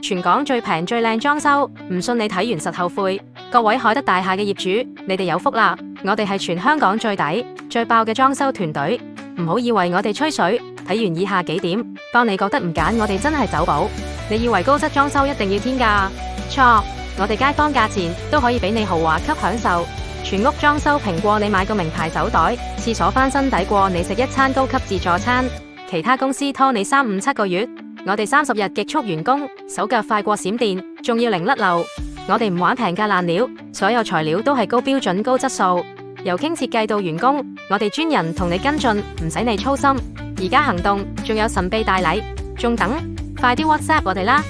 全港最平最靚裝修，唔信你睇完實後悔。各位海德大廈嘅業主，你哋有福啦！我哋係全香港最抵、最爆嘅裝修團隊，唔好以為我哋吹水。睇完以下幾點，當你覺得唔揀我哋真係走寶。你以為高質裝修一定要天價？錯，我哋街坊價錢都可以俾你豪華級享受。全屋裝修平過你買個名牌手袋，廁所翻新抵過你食一餐高級自助餐。其他公司拖你3、5、7個月，我哋30日極速完工，手腳快過閃電，仲要零甩漏。我哋唔玩平價爛料，所有材料都係高標準高質素，由傾設計到完工，我哋專人同你跟進，唔使你操心。而家行動，仲有神秘大禮，仲等？快啲 WhatsApp 我哋啦！